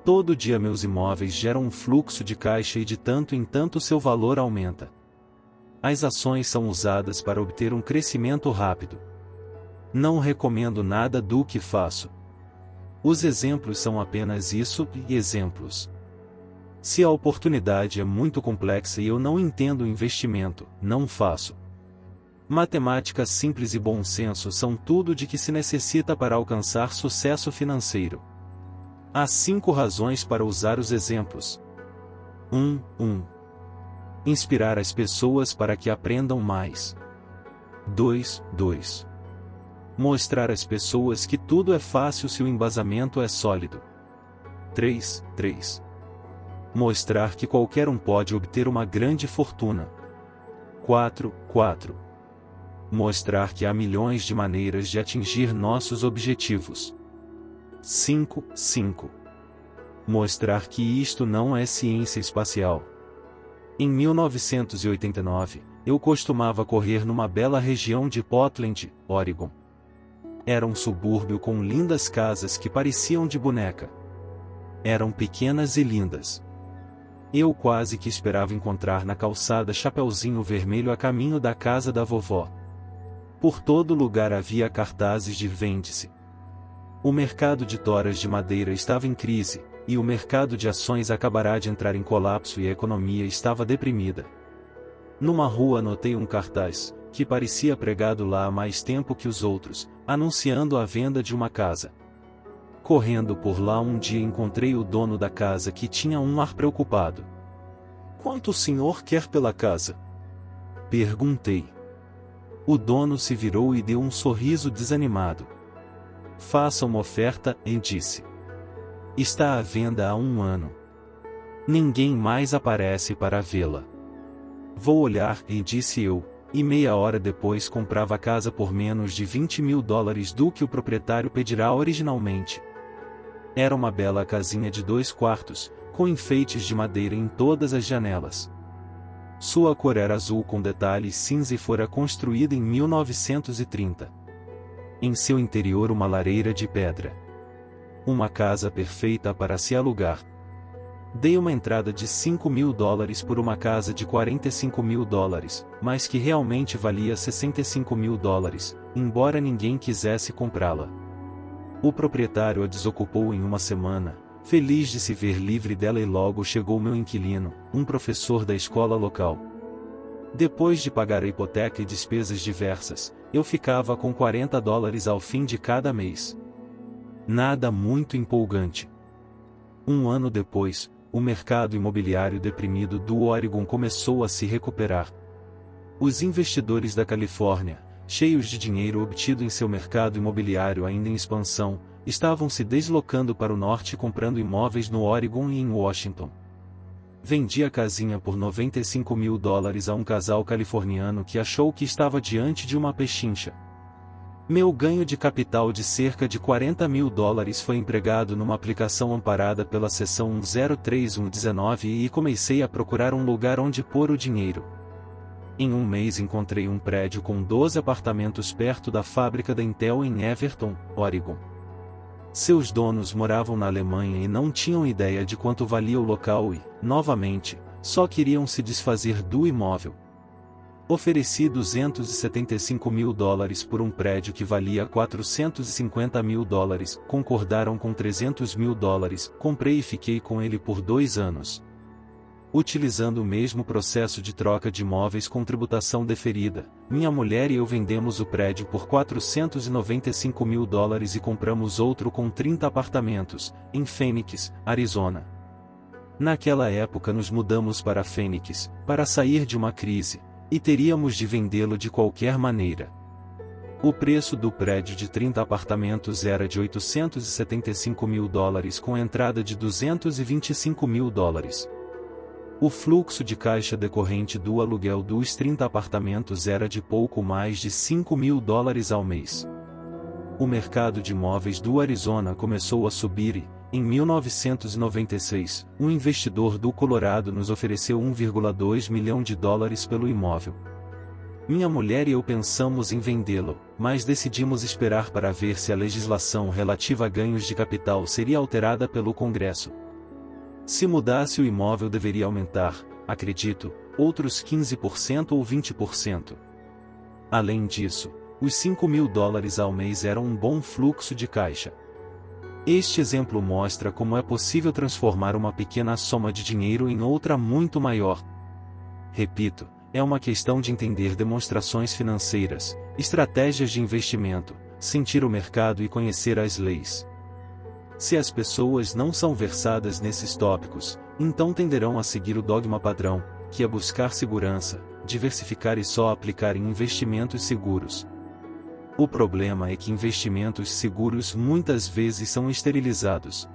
[SPEAKER 3] Todo dia meus imóveis geram um fluxo de caixa e de tanto em tanto seu valor aumenta. As ações são usadas para obter um crescimento rápido. Não recomendo nada do que faço. Os exemplos são apenas isso, exemplos. Se a oportunidade é muito complexa e eu não entendo o investimento, não faço. Matemática simples e bom senso são tudo de que se necessita para alcançar sucesso financeiro. Há 5 razões para usar os exemplos. 1. Inspirar as pessoas para que aprendam mais. 2. Mostrar às pessoas que tudo é fácil se o embasamento é sólido. 3. Mostrar que qualquer um pode obter uma grande fortuna. 4. Mostrar que há milhões de maneiras de atingir nossos objetivos. 5. Mostrar que isto não é ciência espacial. Em 1989, eu costumava correr numa bela região de Portland, Oregon. Era um subúrbio com lindas casas que pareciam de boneca. Eram pequenas e lindas. Eu quase que esperava encontrar na calçada Chapeuzinho Vermelho a caminho da casa da vovó. Por todo lugar havia cartazes de vende-se. O mercado de toras de madeira estava em crise, e o mercado de ações acabará de entrar em colapso e a economia estava deprimida. Numa rua notei um cartaz, que parecia pregado lá há mais tempo que os outros, anunciando a venda de uma casa. Correndo por lá um dia encontrei o dono da casa que tinha um ar preocupado. "Quanto o senhor quer pela casa?" perguntei. O dono se virou e deu um sorriso desanimado. "Faça uma oferta", disse. "Está à venda há 1 ano. Ninguém mais aparece para vê-la." "Vou olhar", disse eu, e meia hora depois comprava a casa por menos de $20.000 do que o proprietário pedirá originalmente. Era uma bela casinha de 2 quartos, com enfeites de madeira em todas as janelas. Sua cor era azul com detalhes cinza e fora construída em 1930. Em seu interior uma lareira de pedra. Uma casa perfeita para se alugar. Dei uma entrada de $5.000 por uma casa de $45.000, mas que realmente valia $65.000, embora ninguém quisesse comprá-la. O proprietário a desocupou em 1 semana, feliz de se ver livre dela, e logo chegou meu inquilino, um professor da escola local. Depois de pagar a hipoteca e despesas diversas, eu ficava com $40 ao fim de cada mês. Nada muito empolgante. 1 ano depois, o mercado imobiliário deprimido do Oregon começou a se recuperar. Os investidores da Califórnia, cheios de dinheiro obtido em seu mercado imobiliário ainda em expansão, estavam se deslocando para o norte comprando imóveis no Oregon e em Washington. Vendi a casinha por $95.000 a um casal californiano que achou que estava diante de uma pechincha. Meu ganho de capital de cerca de $40.000 foi empregado numa aplicação amparada pela seção 103119 e comecei a procurar um lugar onde pôr o dinheiro. Em 1 mês encontrei um prédio com 12 apartamentos perto da fábrica da Intel em Everton, Oregon. Seus donos moravam na Alemanha e não tinham ideia de quanto valia o local e, novamente, só queriam se desfazer do imóvel. Ofereci $275.000 por um prédio que valia $450.000, concordaram com $300.000, comprei e fiquei com ele por 2 anos. Utilizando o mesmo processo de troca de imóveis com tributação deferida, minha mulher e eu vendemos o prédio por $495.000 e compramos outro com 30 apartamentos, em Phoenix, Arizona. Naquela época nos mudamos para Phoenix, para sair de uma crise, e teríamos de vendê-lo de qualquer maneira. O preço do prédio de 30 apartamentos era de $875 mil com entrada de $225 mil. O fluxo de caixa decorrente do aluguel dos 30 apartamentos era de pouco mais de $5 mil ao mês. O mercado de imóveis do Arizona começou a subir e, em 1996, um investidor do Colorado nos ofereceu $1,2 milhão pelo imóvel. Minha mulher e eu pensamos em vendê-lo, mas decidimos esperar para ver se a legislação relativa a ganhos de capital seria alterada pelo Congresso. Se mudasse, o imóvel deveria aumentar, acredito, outros 15% ou 20%. Além disso, os $5 mil ao mês eram um bom fluxo de caixa. Este exemplo mostra como é possível transformar uma pequena soma de dinheiro em outra muito maior. Repito, é uma questão de entender demonstrações financeiras, estratégias de investimento, sentir o mercado e conhecer as leis. Se as pessoas não são versadas nesses tópicos, então tenderão a seguir o dogma padrão, que é buscar segurança, diversificar e só aplicar em investimentos seguros. O problema é que investimentos seguros muitas vezes são esterilizados.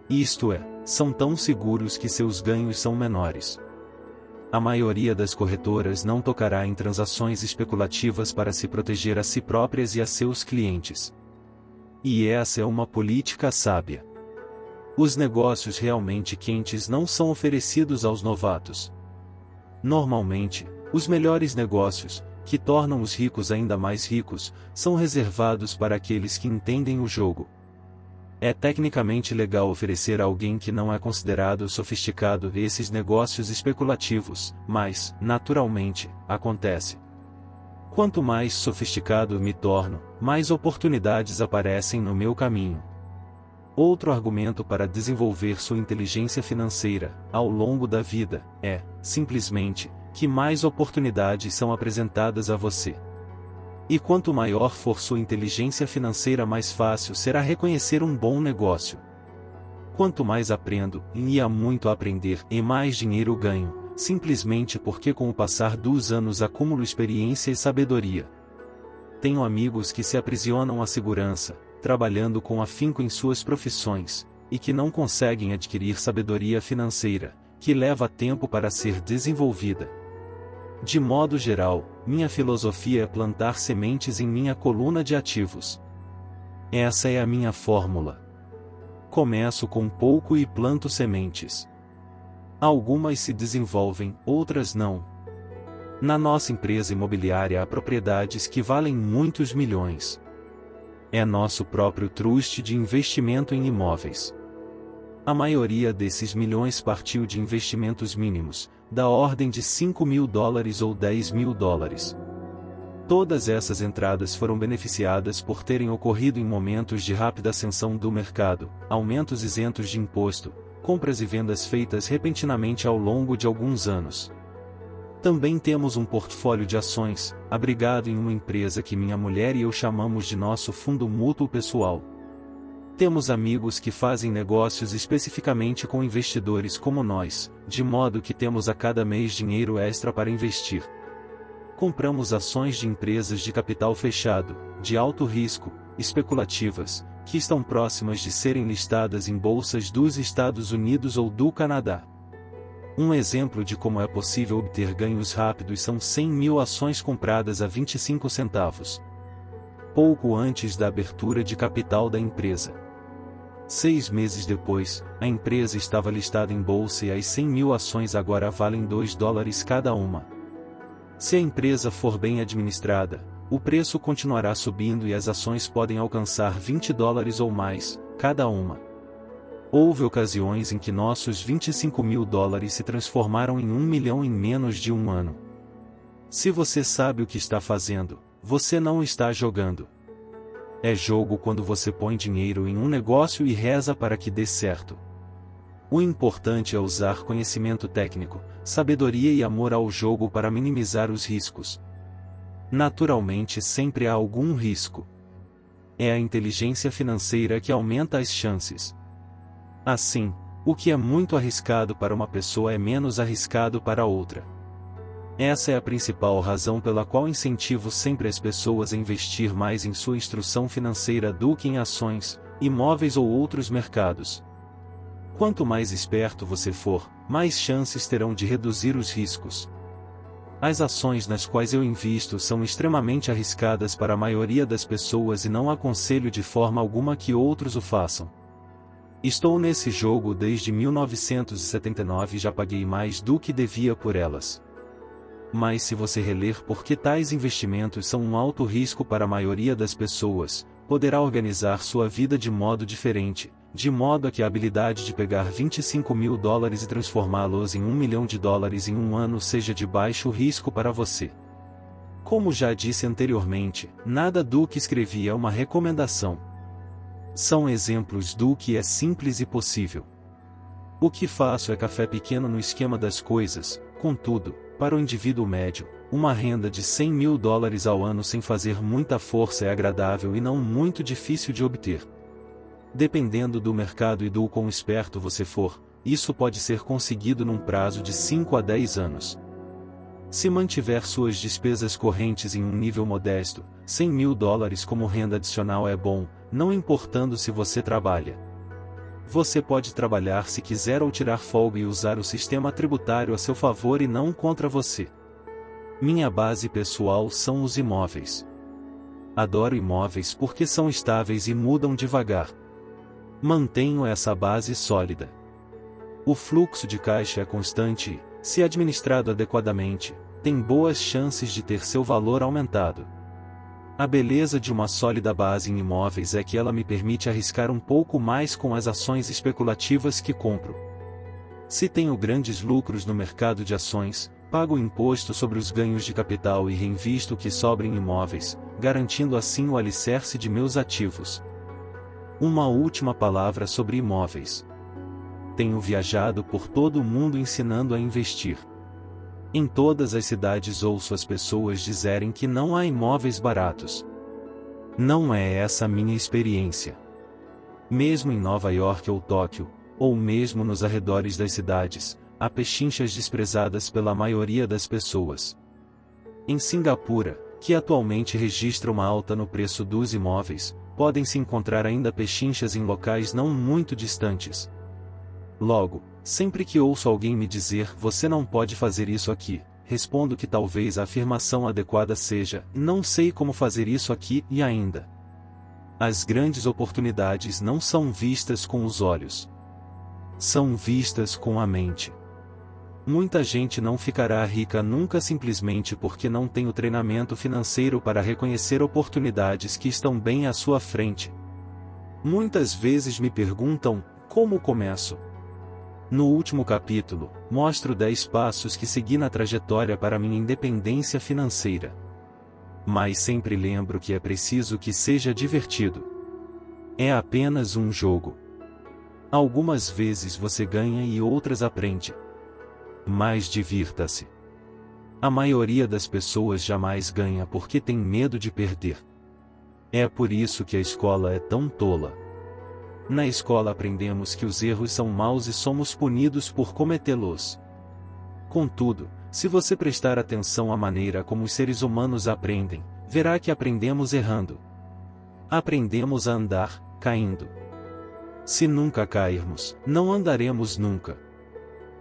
[SPEAKER 3] Isto é, são tão seguros que seus ganhos são menores. A maioria das corretoras não tocará em transações especulativas para se proteger a si próprias e a seus clientes. E essa é uma política sábia. Os negócios realmente quentes não são oferecidos aos novatos. Normalmente, os melhores negócios, que tornam os ricos ainda mais ricos, são reservados para aqueles que entendem o jogo. É tecnicamente legal oferecer a alguém que não é considerado sofisticado esses negócios especulativos, mas, naturalmente, acontece. Quanto mais sofisticado me torno, mais oportunidades aparecem no meu caminho. Outro argumento para desenvolver sua inteligência financeira, ao longo da vida, é, simplesmente, que mais oportunidades são apresentadas a você. E quanto maior for sua inteligência financeira, mais fácil será reconhecer um bom negócio. Quanto mais aprendo, e há muito a aprender, e mais dinheiro ganho, simplesmente porque com o passar dos anos acumulo experiência e sabedoria. Tenho amigos que se aprisionam à segurança, trabalhando com afinco em suas profissões, e que não conseguem adquirir sabedoria financeira, que leva tempo para ser desenvolvida. De modo geral, minha filosofia é plantar sementes em minha coluna de ativos. Essa é a minha fórmula. Começo com pouco e planto sementes. Algumas se desenvolvem, outras não. Na nossa empresa imobiliária há propriedades que valem muitos milhões. É nosso próprio trust de investimento em imóveis. A maioria desses milhões partiu de investimentos mínimos, da ordem de $5 mil ou $10 mil. Todas essas entradas foram beneficiadas por terem ocorrido em momentos de rápida ascensão do mercado, aumentos isentos de imposto, compras e vendas feitas repentinamente ao longo de alguns anos. Também temos um portfólio de ações, abrigado em uma empresa que minha mulher e eu chamamos de nosso fundo mútuo pessoal. Temos amigos que fazem negócios especificamente com investidores como nós, de modo que temos a cada mês dinheiro extra para investir. Compramos ações de empresas de capital fechado, de alto risco, especulativas, que estão próximas de serem listadas em bolsas dos Estados Unidos ou do Canadá. Um exemplo de como é possível obter ganhos rápidos são 100 mil ações compradas a 25 centavos. Pouco antes da abertura de capital da empresa. 6 meses depois, a empresa estava listada em bolsa e as 100 mil ações agora valem $2 cada uma. Se a empresa for bem administrada, o preço continuará subindo e as ações podem alcançar $20 ou mais, cada uma. Houve ocasiões em que nossos $25 mil se transformaram em 1 milhão em menos de um ano. Se você sabe o que está fazendo, você não está jogando. É jogo quando você põe dinheiro em um negócio e reza para que dê certo. O importante é usar conhecimento técnico, sabedoria e amor ao jogo para minimizar os riscos. Naturalmente sempre há algum risco. É a inteligência financeira que aumenta as chances. Assim, o que é muito arriscado para uma pessoa é menos arriscado para outra. Essa é a principal razão pela qual incentivo sempre as pessoas a investir mais em sua instrução financeira do que em ações, imóveis ou outros mercados. Quanto mais esperto você for, mais chances terão de reduzir os riscos. As ações nas quais eu invisto são extremamente arriscadas para a maioria das pessoas e não aconselho de forma alguma que outros o façam. Estou nesse jogo desde 1979 e já paguei mais do que devia por elas. Mas se você reler por que tais investimentos são um alto risco para a maioria das pessoas, poderá organizar sua vida de modo diferente, de modo a que a habilidade de pegar $25.000 e transformá-los em $1 milhão em um ano seja de baixo risco para você. Como já disse anteriormente, nada do que escrevi é uma recomendação. São exemplos do que é simples e possível. O que faço é café pequeno no esquema das coisas, contudo, para o indivíduo médio, uma renda de $100.000 ao ano sem fazer muita força é agradável e não muito difícil de obter. Dependendo do mercado e do quão esperto você for, isso pode ser conseguido num prazo de 5 a 10 anos. Se mantiver suas despesas correntes em um nível modesto, $100.000 como renda adicional é bom, não importando se você trabalha. Você pode trabalhar se quiser ou tirar folga e usar o sistema tributário a seu favor e não contra você. Minha base pessoal são os imóveis. Adoro imóveis porque são estáveis e mudam devagar. Mantenho essa base sólida. O fluxo de caixa é constante e, se administrado adequadamente, tem boas chances de ter seu valor aumentado. A beleza de uma sólida base em imóveis é que ela me permite arriscar um pouco mais com as ações especulativas que compro. Se tenho grandes lucros no mercado de ações, pago imposto sobre os ganhos de capital e reinvisto o que sobra em imóveis, garantindo assim o alicerce de meus ativos. Uma última palavra sobre imóveis. Tenho viajado por todo o mundo ensinando a investir. Em todas as cidades ouço as pessoas dizerem que não há imóveis baratos. Não é essa a minha experiência. Mesmo em Nova York ou Tóquio, ou mesmo nos arredores das cidades, há pechinchas desprezadas pela maioria das pessoas. Em Singapura, que atualmente registra uma alta no preço dos imóveis, podem-se encontrar ainda pechinchas em locais não muito distantes. Logo, sempre que ouço alguém me dizer "você não pode fazer isso aqui", respondo que talvez a afirmação adequada seja "não sei como fazer isso aqui" e ainda. As grandes oportunidades não são vistas com os olhos. São vistas com a mente. Muita gente não ficará rica nunca simplesmente porque não tem o treinamento financeiro para reconhecer oportunidades que estão bem à sua frente. Muitas vezes me perguntam, como começo? No último capítulo, mostro 10 passos que segui na trajetória para minha independência financeira. Mas sempre lembro que é preciso que seja divertido. É apenas um jogo. Algumas vezes você ganha e outras aprende. Mas divirta-se. A maioria das pessoas jamais ganha porque tem medo de perder. É por isso que a escola é tão tola. Na escola aprendemos que os erros são maus e somos punidos por cometê-los. Contudo, se você prestar atenção à maneira como os seres humanos aprendem, verá que aprendemos errando. Aprendemos a andar, caindo. Se nunca cairmos, não andaremos nunca.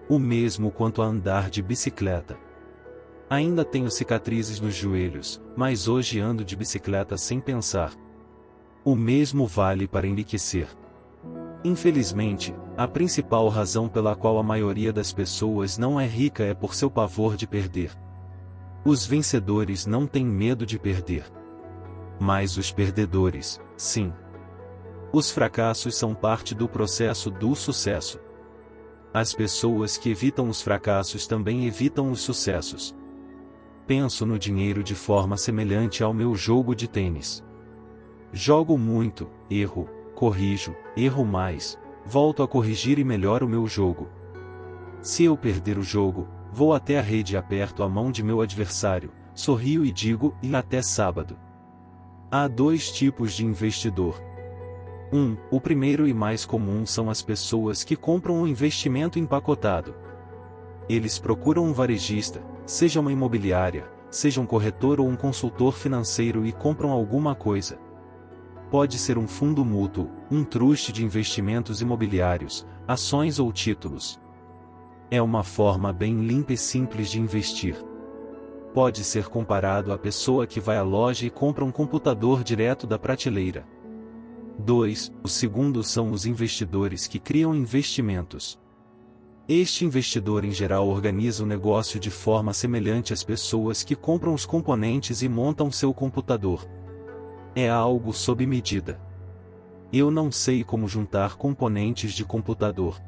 [SPEAKER 3] O mesmo quanto a andar de bicicleta. Ainda tenho cicatrizes nos joelhos, mas hoje ando de bicicleta sem pensar. O mesmo vale para enriquecer. Infelizmente, a principal razão pela qual a maioria das pessoas não é rica é por seu pavor de perder. Os vencedores não têm medo de perder. Mas os perdedores, sim. Os fracassos são parte do processo do sucesso. As pessoas que evitam os fracassos também evitam os sucessos. Penso no dinheiro de forma semelhante ao meu jogo de tênis. Jogo muito, erro, corrijo, erro mais, volto a corrigir e melhoro o meu jogo. Se eu perder o jogo, vou até a rede e aperto a mão de meu adversário, sorrio e digo, e até sábado. Há 2 tipos de investidor. O primeiro e mais comum são as pessoas que compram um investimento empacotado. Eles procuram um varejista, Seja uma imobiliária, seja um corretor ou um consultor financeiro e compram alguma coisa. Pode ser um fundo mútuo, um trust de investimentos imobiliários, ações ou títulos. É uma forma bem limpa e simples de investir. Pode ser comparado à pessoa que vai à loja e compra um computador direto da prateleira. 2. O segundo são os investidores que criam investimentos. Este investidor em geral organiza o negócio de forma semelhante às pessoas que compram os componentes e montam seu computador. É algo sob medida. Eu não sei como juntar componentes de computador.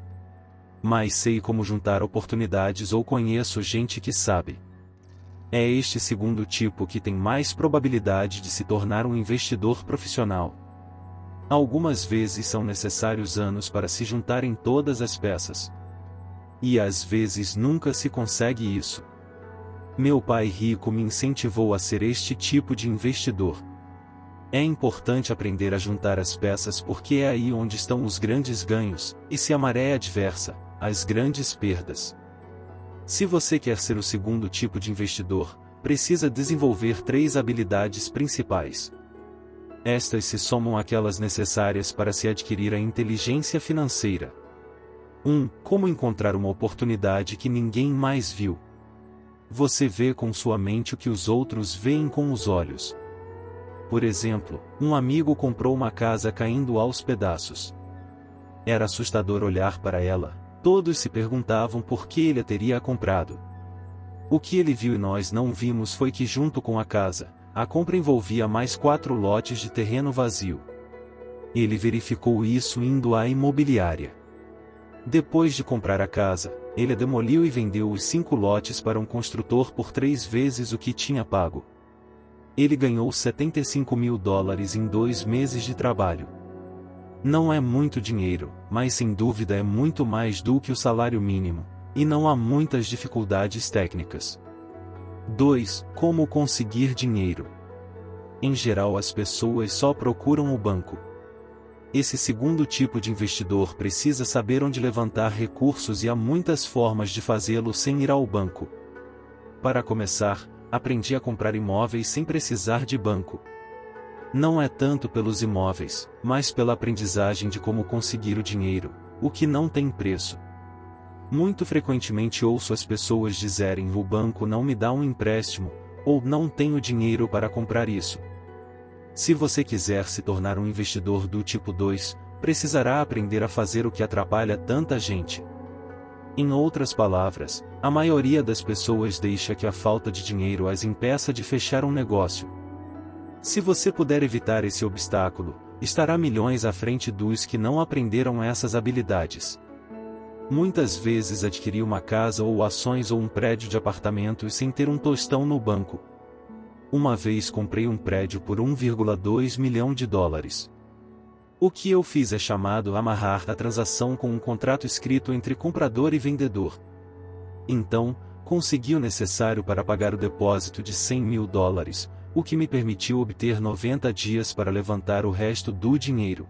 [SPEAKER 3] Mas sei como juntar oportunidades ou conheço gente que sabe. É este segundo tipo que tem mais probabilidade de se tornar um investidor profissional. Algumas vezes são necessários anos para se juntarem todas as peças. E às vezes nunca se consegue isso. Meu pai rico me incentivou a ser este tipo de investidor. É importante aprender a juntar as peças porque é aí onde estão os grandes ganhos, e se a maré é adversa, as grandes perdas. Se você quer ser o segundo tipo de investidor, precisa desenvolver 3 habilidades principais. Estas se somam àquelas necessárias para se adquirir a inteligência financeira. 1. Como encontrar uma oportunidade que ninguém mais viu. Você vê com sua mente o que os outros veem com os olhos. Por exemplo, um amigo comprou uma casa caindo aos pedaços. Era assustador olhar para ela. Todos se perguntavam por que ele a teria comprado. O que ele viu e nós não vimos foi que junto com a casa, a compra envolvia mais 4 lotes de terreno vazio. Ele verificou isso indo à imobiliária. Depois de comprar a casa, ele a demoliu e vendeu os 5 lotes para um construtor por 3 vezes o que tinha pago. Ele ganhou $75.000 em 2 meses de trabalho. Não é muito dinheiro, mas sem dúvida é muito mais do que o salário mínimo, e não há muitas dificuldades técnicas. 2. Como conseguir dinheiro. Em geral as pessoas só procuram o banco. Esse segundo tipo de investidor precisa saber onde levantar recursos e há muitas formas de fazê-lo sem ir ao banco. Para começar, aprendi a comprar imóveis sem precisar de banco. Não é tanto pelos imóveis, mas pela aprendizagem de como conseguir o dinheiro, o que não tem preço. Muito frequentemente ouço as pessoas dizerem: o banco não me dá um empréstimo, ou não tenho dinheiro para comprar isso. Se você quiser se tornar um investidor do tipo 2, precisará aprender a fazer o que atrapalha tanta gente. Em outras palavras, a maioria das pessoas deixa que a falta de dinheiro as impeça de fechar um negócio. Se você puder evitar esse obstáculo, estará milhões à frente dos que não aprenderam essas habilidades. Muitas vezes adquiri uma casa ou ações ou um prédio de apartamentos sem ter um tostão no banco. Uma vez comprei um prédio por $1,2 milhão. O que eu fiz é chamado amarrar a transação com um contrato escrito entre comprador e vendedor. Então, consegui o necessário para pagar o depósito de $100.000, o que me permitiu obter 90 dias para levantar o resto do dinheiro.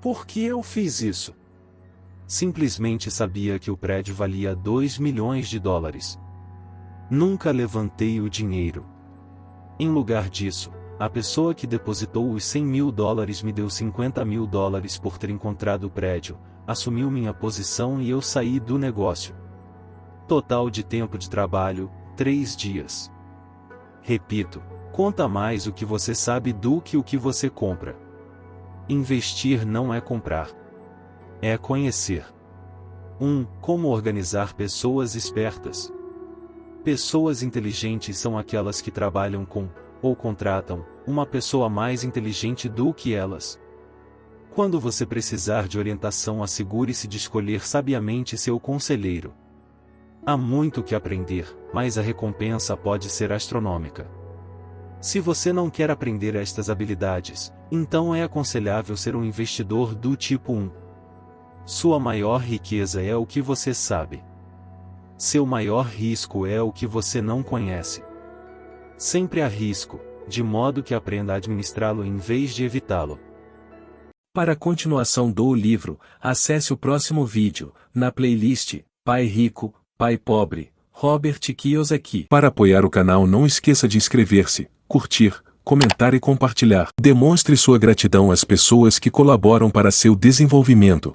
[SPEAKER 3] Por que eu fiz isso? Simplesmente sabia que o prédio valia $2 milhões. Nunca levantei o dinheiro. Em lugar disso, a pessoa que depositou os $100.000 me deu $50.000 por ter encontrado o prédio, assumiu minha posição e eu saí do negócio. Total de tempo de trabalho, 3 dias. Repito, conta mais o que você sabe do que o que você compra. Investir não é comprar. É conhecer. 1. Como organizar pessoas espertas. Pessoas inteligentes são aquelas que trabalham com, ou contratam, uma pessoa mais inteligente do que elas. Quando você precisar de orientação, assegure-se de escolher sabiamente seu conselheiro. Há muito que aprender, mas a recompensa pode ser astronômica. Se você não quer aprender estas habilidades, então é aconselhável ser um investidor do tipo 1. Sua maior riqueza é o que você sabe. Seu maior risco é o que você não conhece. Sempre há risco, de modo que aprenda a administrá-lo em vez de evitá-lo.
[SPEAKER 1] Para a continuação do livro, acesse o próximo vídeo, na playlist Pai Rico, Pai Pobre,
[SPEAKER 3] Robert Kiyosaki.
[SPEAKER 1] Para apoiar o canal, não esqueça de inscrever-se, curtir, comentar e compartilhar. Demonstre sua gratidão às pessoas que colaboram para seu desenvolvimento.